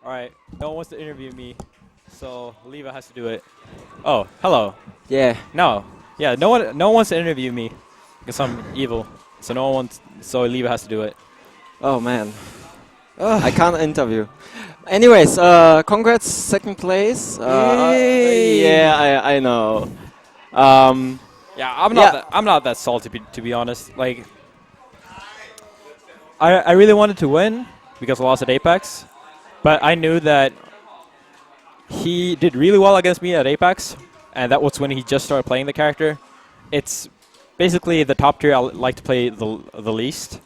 Alright, no one wants to interview me, so Leva has to do it. Oh, hello. Yeah. No. Yeah, no one wants to interview me because I'm evil. So no one wants, so Leva has to do it. Oh man. I can't interview. Anyways, congrats, second place. Yay! Yeah, I know. Um, Yeah, I'm not that salty to be honest. Like I really wanted to win because I lost at Apex, but I knew that he did really well against me at Apex, and that was when he just started playing the character. It's basically the top tier I like to play the least,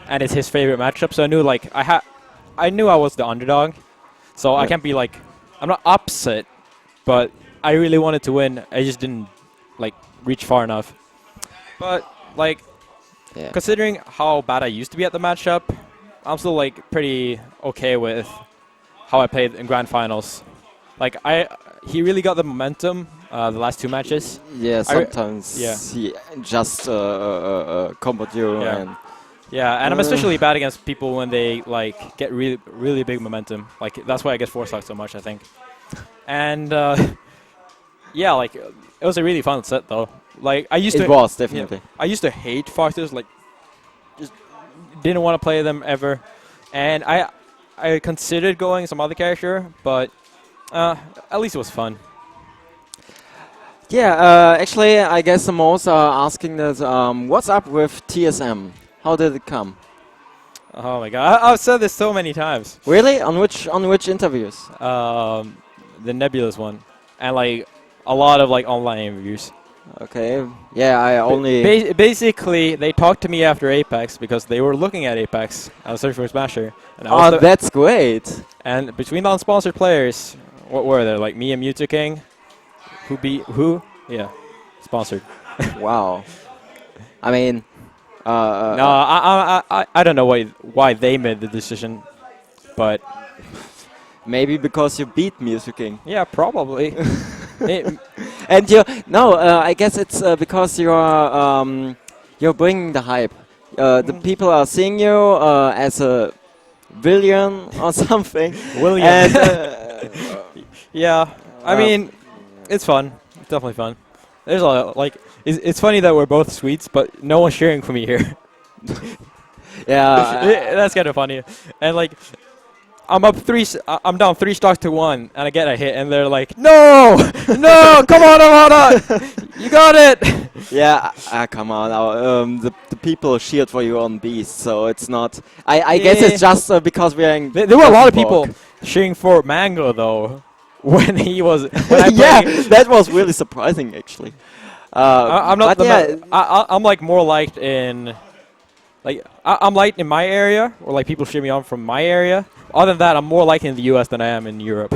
and it's his favorite matchup. So I knew like I knew I was the underdog, so I can't be like I'm not upset, but I really wanted to win. I just didn't like reach far enough. But like considering how bad I used to be at the matchup, I'm still like pretty okay with how I played in grand finals. Like he really got the momentum the last two matches. yeah, sometimes yeah. he just comboed you and Yeah, and I'm especially bad against people when they like get really big momentum. Like that's why I get force so much, I think. And yeah, like it was a really fun set though. Like I used to. It was definitely. I used to hate Foxes. Like just didn't want to play them ever. And I considered going some other character, but at least it was fun. Yeah, actually, I guess the most are asking that what's up with TSM? How did it come? Oh my god, I've said this so many times. Really? On which interviews? The Nebulous one, and like a lot of like online interviews. Okay. Yeah, I only. Basically, they talked to me after Apex because they were looking at Apex. I was searching for Smasher. And Oh, that's great. And between the unsponsored players, what were there? Like me and Mewtwo King, who beat who? Yeah, sponsored. Wow. I mean. No, I don't know why they made the decision, but maybe because you beat Music King. yeah, probably. And I guess it's because you're bringing the hype. The people are seeing you as a villain or something. William. And, yeah, I mean, it's fun. It's definitely fun. There's a lot, like, it's funny that we're both Swedes, but no one's cheering for me here. Yeah, that's kind of funny. And like, I'm down 3 stocks to 1, and I get a hit, and they're like, no, no, come on, Amada, you got it. yeah. Come on, the people cheered for you on Beast, so it's not. I guess it's just because we're in. There were a lot of people cheering for Mango though when he was. Yeah, that was really surprising actually. I'm not. I'm like more liked in. Like I'm liked in my area, or like people cheer me on from my area. Other than that, I'm more liked in the U.S. than I am in Europe.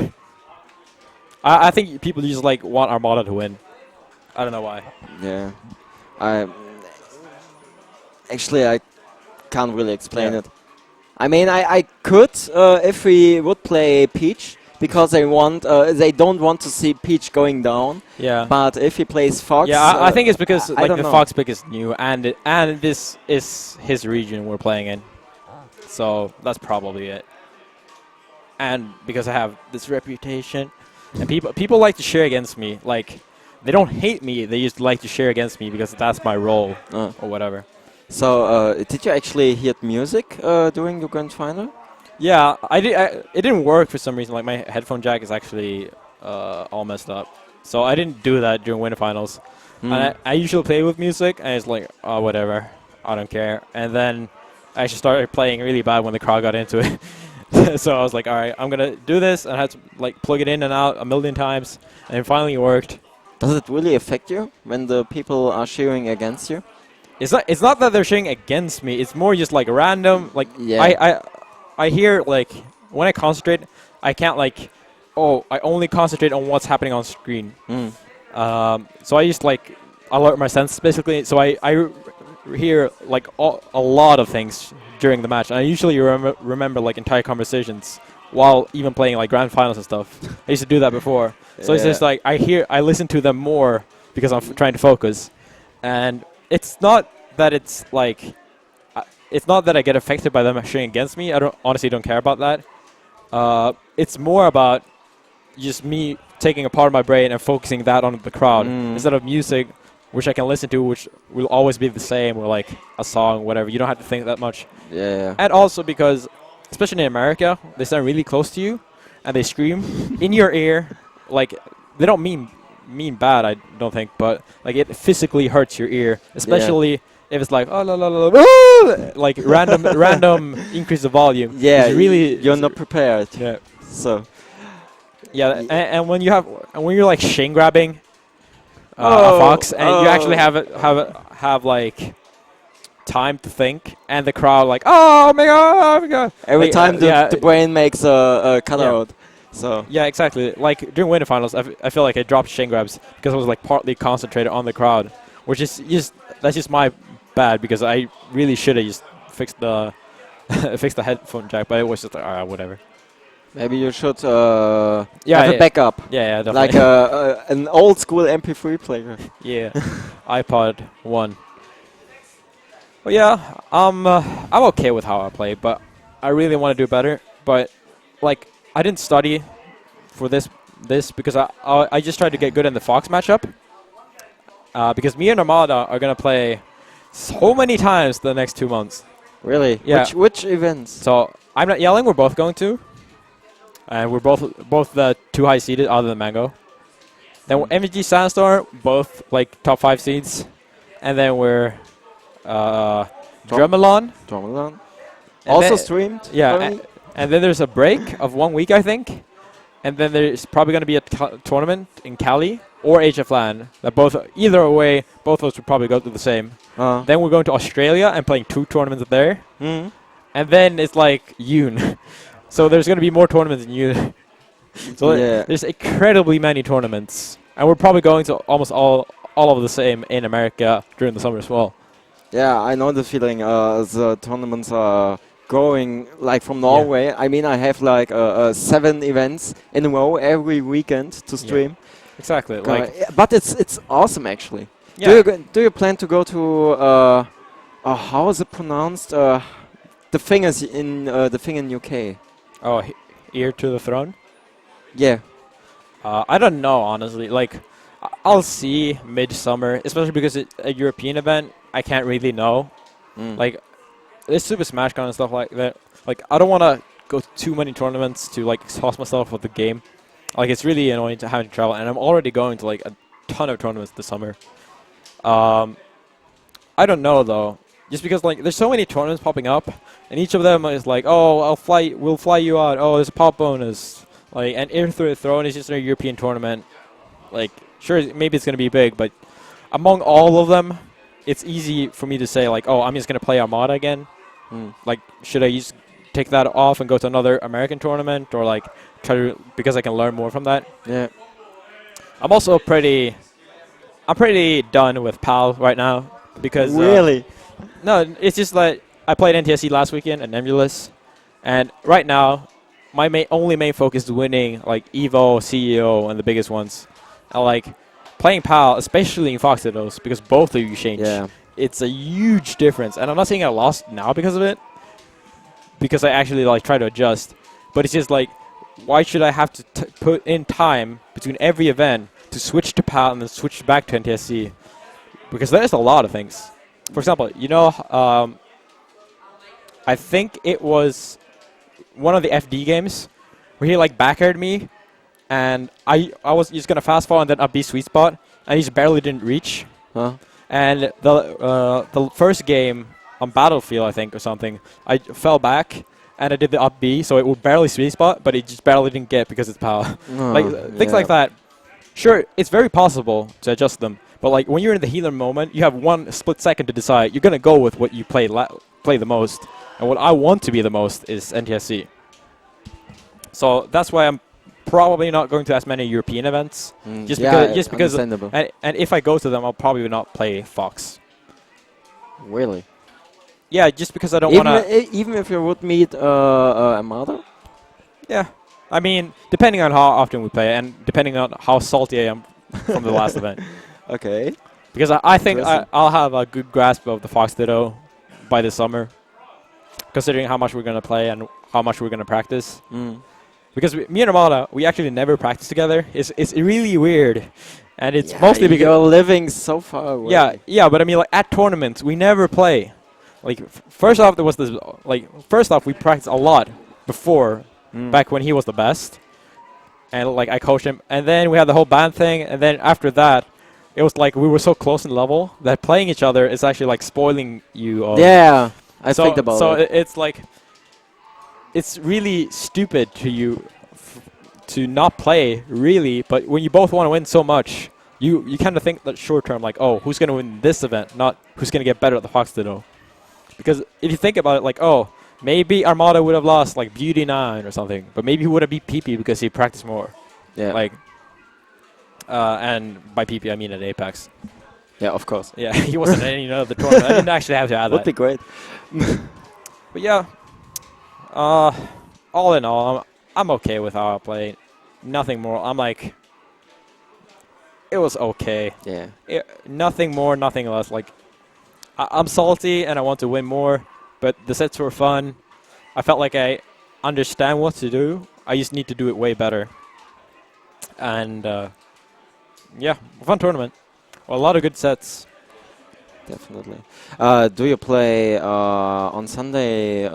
I think people just like want Armada to win. I don't know why. Yeah, I can't really explain it. I mean, I could if we would play Peach, because they don't want to see Peach going down. Yeah. But if he plays Fox, yeah, I think it's because like the know. Fox pick is new, and this is his region we're playing in, so that's probably it. And because I have this reputation, and people like to share against me. Like they don't hate me; they just like to share against me because that's my role or whatever. So did you actually hear music during the grand final? Yeah, I did. It didn't work for some reason. Like my headphone jack is actually all messed up, so I didn't do that during winter finals. And I usually play with music, and it's like, oh, whatever, I don't care. And then I actually started playing really bad when the crowd got into it. So I was like, all right, I'm gonna do this, and I had to like plug it in and out a million times, and it finally worked. Does it really affect you when the people are cheering against you? It's not that they're cheering against me. It's more just like random. Like I hear like when I concentrate, I can't like, oh, I only concentrate on what's happening on screen. So I just like alert my senses basically. So I hear like a lot of things during the match, and I usually remember like entire conversations while even playing like grand finals and stuff. I used to do that before, so it's just like I listen to them more because I'm trying to focus, and it's not that it's like. It's not that I get affected by them cheering against me. I honestly don't care about that. it's more about just me taking a part of my brain and focusing that on the crowd instead of music, which I can listen to, which will always be the same, or like a song, whatever. You don't have to think that much. Yeah. And also because, especially in America, they stand really close to you, and they scream in your ear. Like, they don't mean bad, I don't think, but like it physically hurts your ear, especially if it's like oh la la la, woo! Like random increase of volume. Yeah, it's really you're not prepared. Yeah. So. Yeah, and when you're like shin grabbing a fox, and you actually have like time to think, and the crowd like oh my god. Every like, time the brain makes a cutout. So yeah, exactly. Like during winter finals, I feel like I dropped shin grabs because I was like partly concentrated on the crowd, which is that's just my bad because I really should have just fixed the fixed the headphone jack, but it was just like whatever. maybe you should have Yeah, a backup. Yeah, definitely. Like an old school MP3 player. Yeah, iPod 1. Well, yeah, I'm okay with how I play, but I really want to do better. But like, I didn't study for this because I just tried to get good in the Fox matchup. Because me and Armada are gonna play so many times the next 2 months. Really? Yeah. Which events? So I'm not yelling. We're both going to, and we're both the 2 high seeded other than Mango. Then MG Sandstorm, both like top 5 seeds, and then we're Drumalon. Drumalon. And Also then- streamed. Yeah, probably? and then there's a break of 1 week, I think, and then there's probably going to be a tournament in Cali or HF LAN. That either way, both of us would probably go to the same. Then we're going to Australia and playing 2 tournaments there, and then it's like June, so there's going to be more tournaments in June. So there's incredibly many tournaments, and we're probably going to almost all of the same in America during the summer as well. Yeah, I know the feeling. The tournaments are growing like from Norway. I mean, I have like 7 events in a row every weekend to stream. Exactly. But it's awesome actually. Yeah. Do you plan to go to how is it pronounced? The thing in UK. Oh, Ear to the Throne. Yeah. I don't know, honestly. Like, I'll see midsummer, especially because it's a European event. I can't really know. Like, there's Super Smash Con and stuff like that. Like, I don't want to go to too many tournaments to like exhaust myself with the game. Like, it's really annoying to having to travel, and I'm already going to like a ton of tournaments this summer. I don't know though, just because like there's so many tournaments popping up, and each of them is like, oh, we'll fly you out. Oh, there's a pop bonus. Like, and Ear to the Throne is just a European tournament. Like, sure, maybe it's gonna be big, but among all of them, it's easy for me to say like, oh, I'm just gonna play Armada again. Like, should I just take that off and go to another American tournament, or like try to, because I can learn more from that? Yeah. I'm also pretty done with PAL right now because really. No, it's just like I played NTSC last weekend and Nebulous, and right now my only main focus is winning like Evo, CEO, and the biggest ones. I like playing PAL, especially in Fox Dittos, because both of you change. Yeah. It's a huge difference, and I'm not saying I lost now because of it, because I actually like try to adjust. But it's just like, why should I have to put in time between every event to switch to PAL and then switch back to NTSC? Because there's a lot of things. For example, you know, I think it was one of the FD games where he like back-aired me, and I was just gonna fast fall and then up B sweet spot, and he just barely didn't reach. And the first game on Battlefield, I think, or something, I fell back and I did the up B, so it would barely sweet spot, but it just barely didn't get because it's PAL. Things like that. Sure, it's very possible to adjust them, but like when you're in the healer moment, you have 1 split second to decide. You're gonna go with what you play the most, and what I want to be the most is NTSC. So that's why I'm probably not going to as many European events, just because. And if I go to them, I'll probably not play Fox. Really? Yeah, just because I don't want to. Even if you would meet Armada? Yeah. I mean, depending on how often we play, and depending on how salty I am from the last event. Okay. Because I think I'll have a good grasp of the Fox Ditto by the summer, considering how much we're going to play and how much we're going to practice. because me and Armada, we actually never practice together. It's really weird, and it's Yeah, mostly because you're living so far away. yeah. But I mean, like at tournaments, we never play. Like first off, there was this first off, we practiced a lot before, back when he was the best, and like I coached him, and then we had the whole band thing, and then after that, it was like we were so close in level that playing each other is actually like spoiling you. Yeah, I think about so it. it's like it's really stupid to not play really, but when you both want to win so much, you kind of think that short term, like, oh, who's gonna win this event, not who's gonna get better at the Fox Ditto. Because if you think about it, like, oh, maybe Armada would have lost like Beauty10 or something, but maybe he would have beat PP because he practiced more. Yeah. Like, and by PP I mean at Apex. Yeah, of course. Yeah, he wasn't in any of the tournament. I didn't actually have to add Would that. be great. But yeah, all in all, I'm okay with how I played. Nothing more. I'm like, it was okay. Yeah. Nothing more, nothing less. Like, I'm salty and I want to win more, but the sets were fun. I felt like I understand what to do. I just need to do it way better. And yeah, fun tournament. Well, a lot of good sets. Definitely. Do you play on Sunday?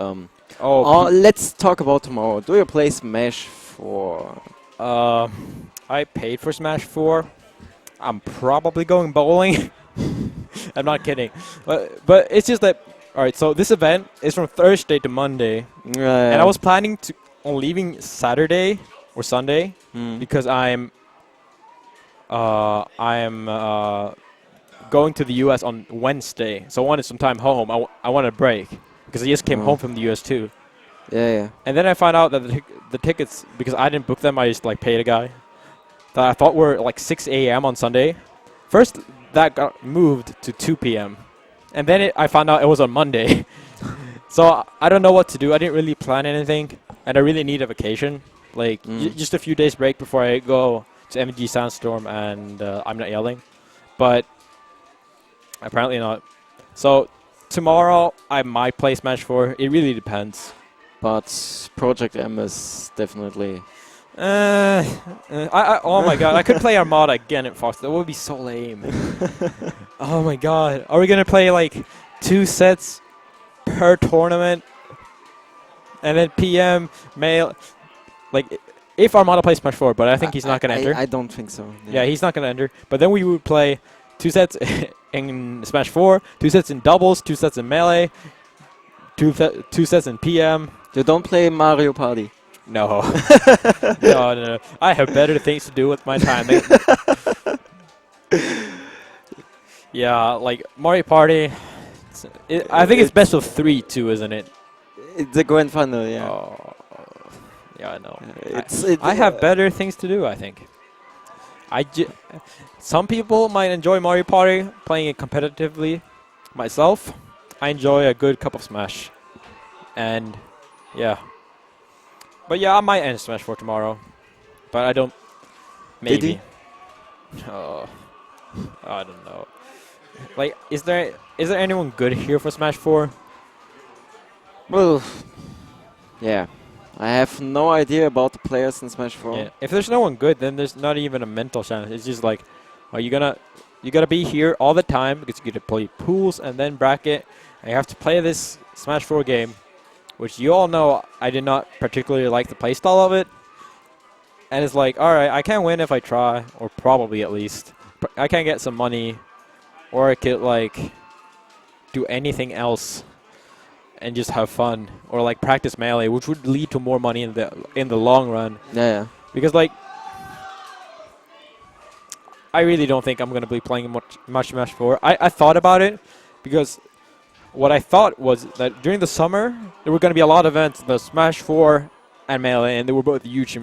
Let's talk about tomorrow. Do you play Smash 4? I paid for Smash 4. I'm probably going bowling. I'm not kidding. But it's just that, alright, so this event is from Thursday to Monday. And I was planning on leaving Saturday or Sunday because I'm going to the US on Wednesday. So I wanted some time home. I wanted a break because I just came home from the US too. Yeah. And then I found out that the tickets, because I didn't book them, I just like paid a guy that I thought were like 6 a.m. on Sunday. First, that got moved to 2 p.m. And then I found out it was on Monday. So I don't know what to do. I didn't really plan anything, and I really need a vacation, like just a few days break before I go to MG Sandstorm and I'm Not Yelling. But apparently not. So tomorrow I might play Smash 4. It really depends. But Project M is definitely... oh my god, I could play Armada again at Fox. That would be so lame. Oh my god. Are we going to play like 2 sets per tournament? And then PM, male... Like, if Armada plays Smash 4, but I think he's not going to enter. I don't think so. Yeah, he's not going to enter. But then we would play 2 sets in Smash 4, 2 sets in doubles, 2 sets in melee, 2 sets in PM. You don't play Mario Party? No. No. I have better things to do with my time. Yeah, like Mario Party. I think it's best of 3 too, isn't it? It's the grand final, yeah. Oh, yeah, I know. I I have better things to do, I think. Some people might enjoy Mario Party, playing it competitively. Myself, I enjoy a good cup of Smash. And, yeah. But yeah, I might end Smash 4 tomorrow. But I don't... Maybe. Oh, I don't know. Like, is there anyone good here for Smash 4? Well, yeah. I have no idea about the players in Smash 4. Yeah. If there's no one good, then there's not even a mental challenge. It's just like, are you gotta be here all the time because you get to play pools and then bracket, and you have to play this Smash 4 game, which you all know I did not particularly like the playstyle of it. And it's like, alright, I can win if I try, or probably at least. I can get some money, or I could like do anything else and just have fun, or like practice melee, which would lead to more money in the long run. Yeah. Because like, I really don't think I'm gonna be playing much Smash 4. I thought about it because what I thought was that during the summer there were gonna be a lot of events, the Smash 4 and melee, and they were both huge.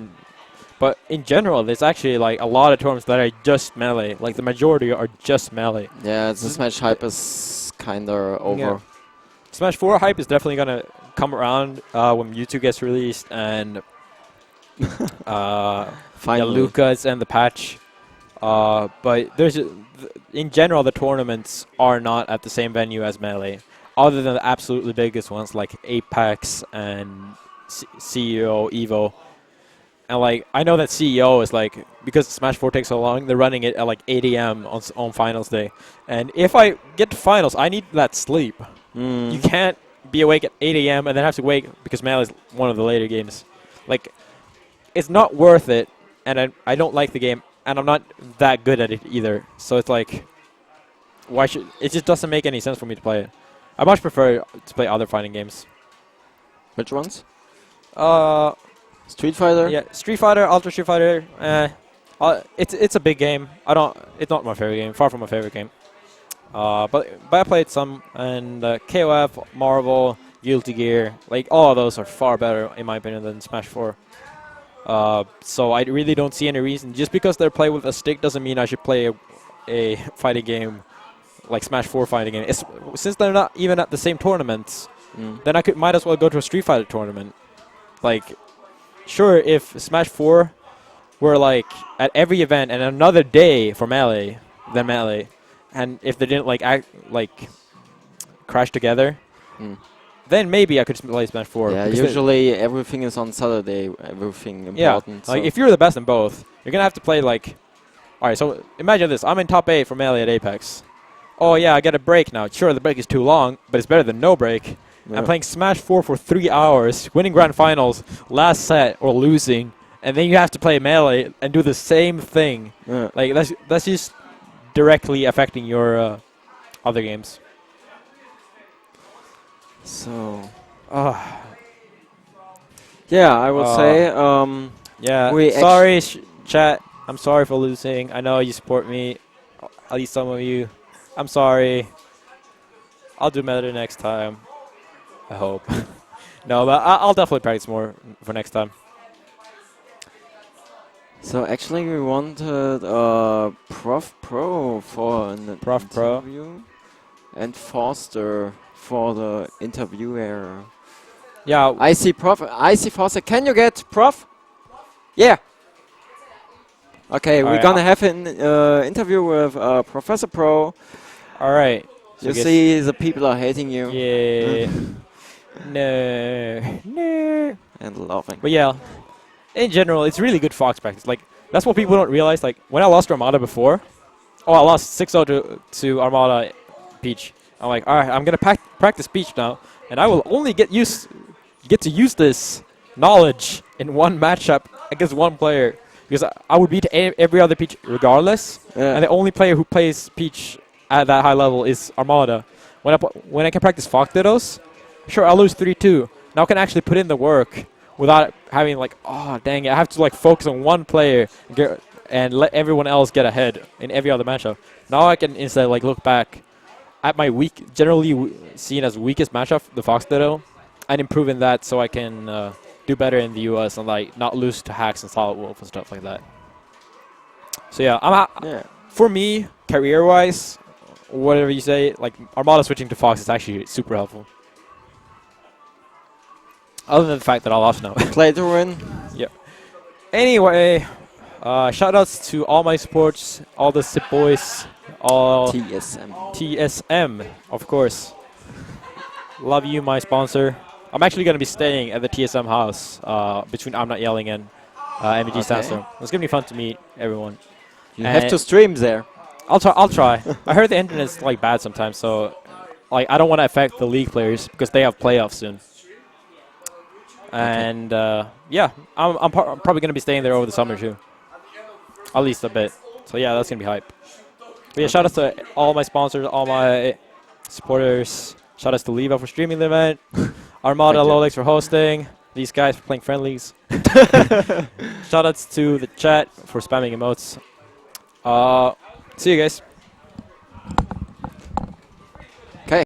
But in general, there's actually like a lot of tournaments that are just melee. Like the majority are just melee. Yeah, the Smash hype is kinda over. Yeah. Smash 4 hype is definitely gonna come around when Mewtwo gets released and Lucas and the patch. But in general, the tournaments are not at the same venue as melee, other than the absolutely biggest ones like Apex and CEO, Evo. And like I know that CEO is like, because Smash 4 takes so long, they're running it at like 8 a.m. on finals day. And if I get to finals, I need that sleep. You can't be awake at 8 a.m. and then have to wake because Melee is one of the later games. Like, it's not worth it, and I don't like the game, and I'm not that good at it either. So it's like, why should it just doesn't make any sense for me to play it. I much prefer to play other fighting games. Which ones? Street Fighter? Yeah, Street Fighter, Ultra Street Fighter. It's a big game. It's not my favorite game. Far from my favorite game. But I played some, and KOF, Marvel, Guilty Gear, like all of those are far better in my opinion than Smash 4. So I really don't see any reason. Just because they're played with a stick doesn't mean I should play a fighting game like Smash 4 fighting game. Since they're not even at the same tournaments, then I might as well go to a Street Fighter tournament. Like, sure, if Smash 4 were like at every event and another day for Melee, then Melee, and if they didn't crash together, then maybe I could play Smash 4. Yeah, usually everything is on Saturday, everything important. Yeah, like if you're the best in both, you're going to have to play like... Alright, so imagine this. I'm in top 8 for Melee at Apex. Oh yeah, I get a break now. Sure, the break is too long, but it's better than no break. Yeah. I'm playing Smash 4 for 3 hours, winning grand finals, last set, or losing, and then you have to play Melee and do the same thing. Yeah. Like, that's just directly affecting your other games. So, yeah, I would say. Yeah, sorry, chat. I'm sorry for losing. I know you support me, at least some of you. I'm sorry. I'll do better next time. I hope. No, but I'll definitely practice more for next time. So actually, we wanted Prof Pro for an interview, and Foster for the interviewer. Yeah. I see Foster. Can you get Prof? Yeah. Okay, we're gonna have an interview with Professor Pro. All right. So you see, the people are hating you. Yeah. No. And laughing. But yeah, in general, it's really good Fox practice. Like, that's what people don't realize. Like, when I lost Armada before, I lost 6-0 to Armada Peach. I'm like, all right, I'm gonna practice Peach now, and I will only get to use this knowledge in one matchup against one player. Because I would beat every other Peach regardless, and the only player who plays Peach at that high level is Armada. When I can practice Fox Dittos, sure, I'll lose 3-2. Now I can actually put in the work without having like, oh, dang it, I have to like focus on one player and let everyone else get ahead in every other matchup. Now I can instead like look back at my generally seen as weakest matchup, the Fox Ditto, and improve in that so I can do better in the US and like not lose to hacks and Solid Wolf and stuff like that. So yeah, for me, career-wise, whatever you say, like Armada switching to Fox is actually super helpful. Other than the fact that I lost now. Play to win. Yeah. Anyway, shoutouts to all my supports, all the SIP boys, all TSM, of course. Love you, my sponsor. I'm actually going to be staying at the TSM house between I'm Not Yelling and MVG Sandstorm. It's going to be fun to meet everyone. You have to stream there. I'll try. I heard the internet's like bad sometimes, so like I don't want to affect the league players because they have playoffs soon. And yeah, I'm probably going to be staying there over the summer too. At least a bit. So yeah, that's going to be hype. But yeah, shout out to all my sponsors, all my supporters. Shout out to Leva for streaming the event. Armada Lolex for hosting. These guys for playing friendlies. Shoutouts to the chat for spamming emotes. See you guys.